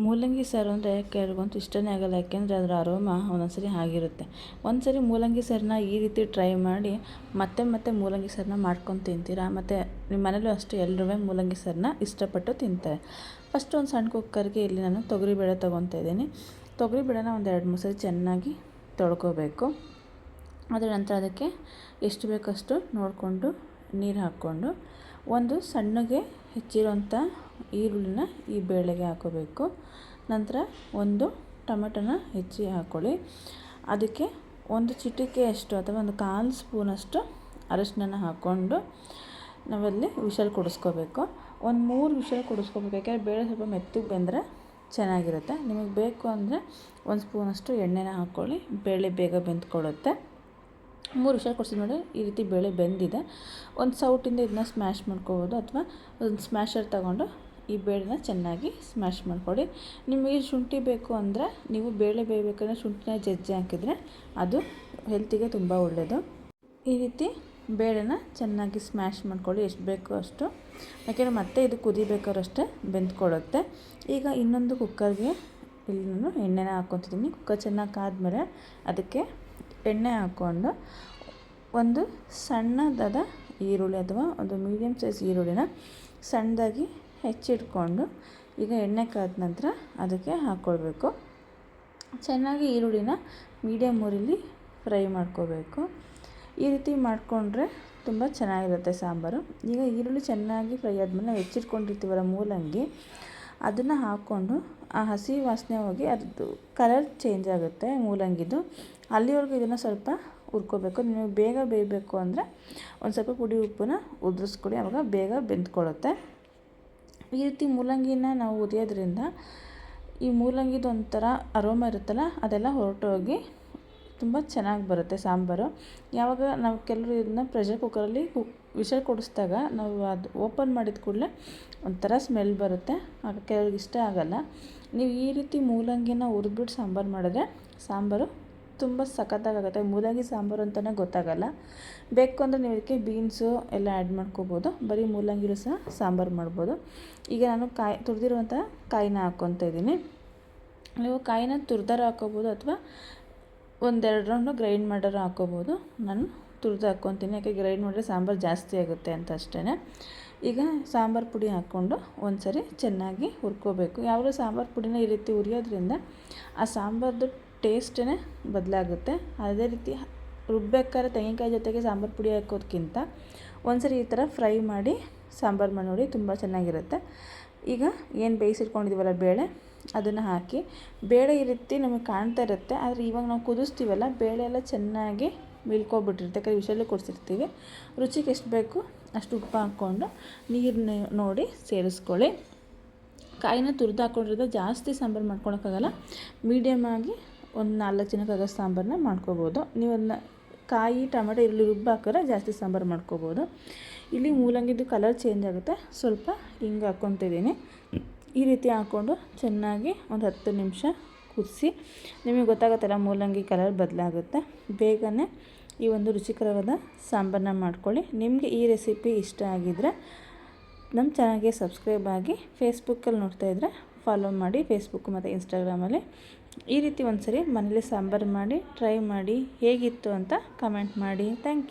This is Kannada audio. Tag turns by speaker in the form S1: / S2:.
S1: ಮೂಲಂಗಿ ಸಾರು ಅಂದರೆ ಕೆಲವಂತೂ ಇಷ್ಟನೇ ಆಗಲ್ಲ. ಯಾಕೆಂದರೆ ಅದರ ಅರೋಮ ಒಂದೊಂದ್ಸರಿ ಆಗಿರುತ್ತೆ. ಒಂದ್ಸರಿ ಮೂಲಂಗಿ ಸಾರನ್ನ ಈ ರೀತಿ ಟ್ರೈ ಮಾಡಿ ಮತ್ತೆ ಮತ್ತೆ ಮೂಲಂಗಿ ಸಾರನ್ನ ಮಾಡ್ಕೊಂಡು ತಿಂತೀರಾ. ಮತ್ತು ನಿಮ್ಮ ಮನೇಲೂ ಅಷ್ಟೇ ಎಲ್ಲರೂ ಮೂಲಂಗಿ ಸಾರನ್ನ ಇಷ್ಟಪಟ್ಟು ತಿಂತಾರೆ. ಫಸ್ಟ್ ಒಂದು ಸಣ್ಣ ಕುಕ್ಕರ್ಗೆ ಇಲ್ಲಿ ನಾನು ತೊಗರಿಬೇಳೆ ತೊಗೊತಾ ಇದ್ದೀನಿ. ತೊಗರಿಬೇಳೆನ ಒಂದು 2-3 ಸರಿ ಚೆನ್ನಾಗಿ ತೊಳ್ಕೊಬೇಕು. ಅದರ ನಂತರ ಅದಕ್ಕೆ ಎಷ್ಟು ಬೇಕಷ್ಟು ನೋಡಿಕೊಂಡು ನೀರು ಹಾಕ್ಕೊಂಡು ಒಂದು ಸಣ್ಣಗೆ ಹೆಚ್ಚಿರೋಂಥ ಈರುಳ್ಳಿನ ಈ ಬೇಳೆಗೆ ಹಾಕೋಬೇಕು. ನಂತರ ಒಂದು ಟೊಮೆಟೊನ ಹೆಚ್ಚಿ ಹಾಕ್ಕೊಳ್ಳಿ. ಅದಕ್ಕೆ ಒಂದು ಚಿಟಿಕೆಯಷ್ಟು ಅಥವಾ ಒಂದು 1/4 ಸ್ಪೂನಷ್ಟು ಅರಶಿನ ಹಾಕ್ಕೊಂಡು ನಾವಲ್ಲಿ ವಿಷಲ್ ಕುಡಿಸ್ಕೋಬೇಕು. ಒಂದು 3 ವಿಷಲ್ ಕುಡಿಸ್ಕೋಬೇಕು. ಯಾಕೆಂದರೆ ಬೇಳೆ ಸ್ವಲ್ಪ ಮೆತ್ತಗೆ ಬೆಂದರೆ ಚೆನ್ನಾಗಿರುತ್ತೆ. ನಿಮಗೆ ಬೇಕು ಅಂದರೆ 1 ಸ್ಪೂನಷ್ಟು ಎಣ್ಣೆನ ಹಾಕ್ಕೊಳ್ಳಿ. ಬೇಳೆ ಬೇಗ ಬೆಂದ್ಕೊಳ್ಳುತ್ತೆ. 3 ವಿಷಲ್ ಕುಡಿಸಿ ನೋಡಿ, ಈ ರೀತಿ ಬೇಳೆ ಬೆಂದಿದೆ. ಒಂದು ಸೌಟಿಂದ ಇದನ್ನ ಸ್ಮ್ಯಾಶ್ ಮಾಡ್ಕೋಬೋದು ಅಥವಾ ಒಂದು ಸ್ಮ್ಯಾಶರ್ ತಗೊಂಡು ಈ ಬೇಳೆನ ಚೆನ್ನಾಗಿ ಸ್ಮ್ಯಾಶ್ ಮಾಡ್ಕೊಳ್ಳಿ. ನಿಮಗೆ ಶುಂಠಿ ಬೇಕು ಅಂದರೆ ನೀವು ಬೇಳೆ ಬೇಯಬೇಕಂದ್ರೆ ಶುಂಠಿನ ಜಜ್ಜಿ ಹಾಕಿದರೆ ಅದು ಹೆಲ್ತಿಗೆ ತುಂಬ ಒಳ್ಳೆಯದು. ಈ ರೀತಿ ಬೇಳೆನ ಚೆನ್ನಾಗಿ ಸ್ಮ್ಯಾಶ್ ಮಾಡ್ಕೊಳ್ಳಿ ಎಷ್ಟು ಬೇಕೋ ಅಷ್ಟು. ಯಾಕೆಂದರೆ ಮತ್ತೆ ಇದು ಕುದಿಬೇಕಾದ್ರೂ ಅಷ್ಟೇ ಬೆಂದ್ಕೊಳ್ಳುತ್ತೆ. ಈಗ ಇನ್ನೊಂದು ಕುಕ್ಕರ್ಗೆ ಇಲ್ಲಿ ನಾನು ಎಣ್ಣೆನ ಹಾಕ್ಕೊತಿದ್ದೀನಿ. ಕುಕ್ಕರ್ ಚೆನ್ನಾಗಿ ಕಾದ್ಮೇಲೆ ಅದಕ್ಕೆ ಎಣ್ಣೆ ಹಾಕ್ಕೊಂಡು ಒಂದು ಸಣ್ಣದಾದ ಈರುಳ್ಳಿ ಅಥವಾ ಒಂದು ಮೀಡಿಯಮ್ ಸೈಜ್ ಈರುಳ್ಳಿನ ಸಣ್ಣದಾಗಿ ಹೆಚ್ಚಿಟ್ಕೊಂಡು ಈಗ ಎಣ್ಣೆ ಕಾದ ನಂತರ ಅದಕ್ಕೆ ಹಾಕ್ಕೊಳ್ಬೇಕು. ಚೆನ್ನಾಗಿ ಈರುಳ್ಳಿನ ಮೀಡಿಯಮ್ ಉರಿಲಿ ಫ್ರೈ ಮಾಡ್ಕೋಬೇಕು. ಈ ರೀತಿ ಮಾಡಿಕೊಂಡ್ರೆ ತುಂಬ ಚೆನ್ನಾಗಿರುತ್ತೆ ಸಾಂಬಾರು. ಈಗ ಈರುಳ್ಳಿ ಚೆನ್ನಾಗಿ ಫ್ರೈ ಆದಮೇಲೆ ನಾವು ಹೆಚ್ಚಿಟ್ಕೊಂಡಿರ್ತೀವಲ್ಲ ಮೂಲಂಗಿ, ಅದನ್ನು ಹಾಕ್ಕೊಂಡು ಆ ಹಸಿ ವಾಸನೆ ಹೋಗಿ ಅದ್ರದ್ದು ಕಲರ್ ಚೇಂಜ್ ಆಗುತ್ತೆ ಮೂಲಂಗಿದು. ಅಲ್ಲಿವರೆಗೂ ಇದನ್ನು ಸ್ವಲ್ಪ ಹುರ್ಕೋಬೇಕು. ನೀವು ಬೇಗ ಬೇಯಬೇಕು ಅಂದರೆ ಒಂದು ಸ್ವಲ್ಪ ಪುಡಿ ಉಪ್ಪನ್ನ ಉದುರಿಸ್ಕೊಳ್ಳಿ, ಆವಾಗ ಬೇಗ ಬೆಂದ್ಕೊಳ್ಳುತ್ತೆ. ಈ ರೀತಿ ಮೂಲಂಗಿನ ನಾವು ಹುರಿಯೋದ್ರಿಂದ ಈ ಮೂಲಂಗಿದು ಒಂಥರ ಅರೋಮ ಇರುತ್ತಲ್ಲ, ಅದೆಲ್ಲ ಹೊರಟೋಗಿ ತುಂಬ ಚೆನ್ನಾಗಿ ಬರುತ್ತೆ ಸಾಂಬಾರು. ಯಾವಾಗ ನಾವು ಕೆಲವರು ಇದನ್ನ ಪ್ರೆಷರ್ ಕುಕ್ಕರಲ್ಲಿ ವಿಷಲ್ ಕೊಡಿಸಿದಾಗ ನಾವು ಅದು ಓಪನ್ ಮಾಡಿದ ಕೂಡಲೇ ಒಂಥರ ಸ್ಮೆಲ್ ಬರುತ್ತೆ. ಆಗ ಕೆಲವ್ರಿಗೆ ಇಷ್ಟ ಆಗೋಲ್ಲ. ನೀವು ಈ ರೀತಿ ಮೂಲಂಗಿನ ಹುರಿದ್ಬಿಟ್ಟು ಸಾಂಬಾರು ಮಾಡಿದ್ರೆ ಸಾಂಬಾರು ತುಂಬ ಸಖತ್ತಾಗುತ್ತೆ. ಮೂಲಂಗಿ ಸಾಂಬಾರು ಅಂತಲೇ ಗೊತ್ತಾಗಲ್ಲ. ಬೇಕು ಅಂದರೆ ನೀವು ಇದಕ್ಕೆ ಬೀನ್ಸು ಎಲ್ಲ ಆ್ಯಡ್ ಮಾಡ್ಕೋಬೋದು. ಬರೀ ಮೂಲಂಗಿಲೂ ಸಹ ಸಾಂಬಾರು ಮಾಡ್ಬೋದು. ಈಗ ನಾನು ತುರಿದಿರುವಂಥ ಕಾಯಿನ ಹಾಕ್ಕೊತಾ ಇದ್ದೀನಿ. ನೀವು ಕಾಯಿನ ತುರಿದಾರು ಹಾಕ್ಕೋಬೋದು ಅಥವಾ 1-2 ರೌಂಡು ಗ್ರೈಂಡ್ ಮಾಡೋರು ಹಾಕ್ಕೋಬೋದು. ನಾನು ತುರಿದು ಹಾಕ್ಕೊತೀನಿ. ಯಾಕೆ ಗ್ರೈಂಡ್ ಮಾಡಿದ್ರೆ ಸಾಂಬಾರು ಜಾಸ್ತಿ ಆಗುತ್ತೆ ಅಂತ ಅಷ್ಟೇ. ಈಗ ಸಾಂಬಾರು ಪುಡಿ ಹಾಕ್ಕೊಂಡು ಒಂದು ಸರಿ ಚೆನ್ನಾಗಿ ಹುರ್ಕೋಬೇಕು. ಯಾವಾಗಲೂ ಸಾಂಬಾರು ಪುಡಿನ ಈ ರೀತಿ ಹುರಿಯೋದ್ರಿಂದ ಆ ಸಾಂಬಾರ್ದು ಟೇಸ್ಟೇ ಬದಲಾಗುತ್ತೆ. ಅದೇ ರೀತಿ ರುಬ್ಬೇಕಾದ್ರೆ ತೆಂಗಿನಕಾಯಿ ಜೊತೆಗೆ ಸಾಂಬಾರು ಪುಡಿ ಹಾಕೋದಕ್ಕಿಂತ ಒಂದ್ಸರಿ ಈ ಥರ ಫ್ರೈ ಮಾಡಿ ಸಾಂಬಾರು ಮಾಡಿ ನೋಡಿ, ತುಂಬ ಚೆನ್ನಾಗಿರುತ್ತೆ. ಈಗ ಏನು ಬೇಯಿಸಿಟ್ಕೊಂಡಿದ್ದೀವಲ್ಲ ಬೇಳೆ, ಅದನ್ನು ಹಾಕಿ ಬೇಳೆ ಈ ರೀತಿ ನಮಗೆ ಕಾಣ್ತಾ ಇರುತ್ತೆ. ಆದರೆ ಇವಾಗ ನಾವು ಕುದಿಸ್ತೀವಲ್ಲ, ಬೇಳೆ ಎಲ್ಲ ಚೆನ್ನಾಗಿ ಮಿಳ್ಕೊಬಿಟ್ಟಿರುತ್ತೆ. ಯಾಕಂದರೆ ವಿಷಲ್ ಕೊಡಿಸಿರ್ತೀವಿ. ರುಚಿಗೆ ಎಷ್ಟು ಬೇಕು ಅಷ್ಟು ಉಪ್ಪು ಹಾಕ್ಕೊಂಡು ನೀರನ್ನ ನೋಡಿ ಸೇರಿಸ್ಕೊಳ್ಳಿ. ಕಾಯಿನ ತುರಿದು ಹಾಕ್ಕೊಂಡಿರೋದು ಜಾಸ್ತಿ ಸಾಂಬಾರು ಮಾಡ್ಕೊಳಕ್ಕಾಗಲ್ಲ. ಮೀಡಿಯಮ್ ಆಗಿ ಒಂದು 4 ಜನಕ್ಕಾಗೋ ಸಾಂಬಾರನ್ನ ಮಾಡ್ಕೋಬೋದು. ನೀವು ಅದನ್ನ ಕಾಯಿ ಟೊಮೆಟೊ ಈರುಳ್ಳಿ ರುಬ್ಬಿ ಹಾಕಿದ್ರೆ ಜಾಸ್ತಿ ಸಾಂಬಾರು ಮಾಡ್ಕೋಬೋದು. ಇಲ್ಲಿ ಮೂಲಂಗಿದು ಕಲರ್ ಚೇಂಜ್ ಆಗುತ್ತೆ. ಸ್ವಲ್ಪ ಹಿಂಗೆ ಹಾಕ್ಕೊತಿದ್ದೀನಿ. ಈ ರೀತಿ ಹಾಕ್ಕೊಂಡು ಚೆನ್ನಾಗಿ ಒಂದು 10 ನಿಮಿಷ ಕುದಿಸಿ. ನಿಮಗೆ ಗೊತ್ತಾಗುತ್ತಲ್ಲ ಮೂಲಂಗಿ ಕಲರ್ ಬದಲಾಗುತ್ತೆ. ಬೇಗನೆ ಈ ಒಂದು ರುಚಿಕರವಾದ ಸಾಂಬಾರನ್ನ ಮಾಡ್ಕೊಳ್ಳಿ. ನಿಮಗೆ ಈ ರೆಸಿಪಿ ಇಷ್ಟ ಆಗಿದ್ದರೆ ನಮ್ಮ ಚಾನಲ್ಗೆ ಸಬ್ಸ್ಕ್ರೈಬ್ ಆಗಿ, ಫೇಸ್ಬುಕ್ಕಲ್ಲಿ ನೋಡ್ತಾಯಿದ್ರೆ ಫಾಲೋ ಮಾಡಿ, ಫೇಸ್ಬುಕ್ ಮತ್ತು ಇನ್ಸ್ಟಾಗ್ರಾಮಲ್ಲಿ. ಈ ರೀತಿ ಒಂದ್ಸರಿ ಮನೇಲಿ ಸಾಂಬಾರು ಮಾಡಿ ಟ್ರೈ ಮಾಡಿ ಹೇಗಿತ್ತು ಅಂತ ಕಮೆಂಟ್ ಮಾಡಿ. Thank you.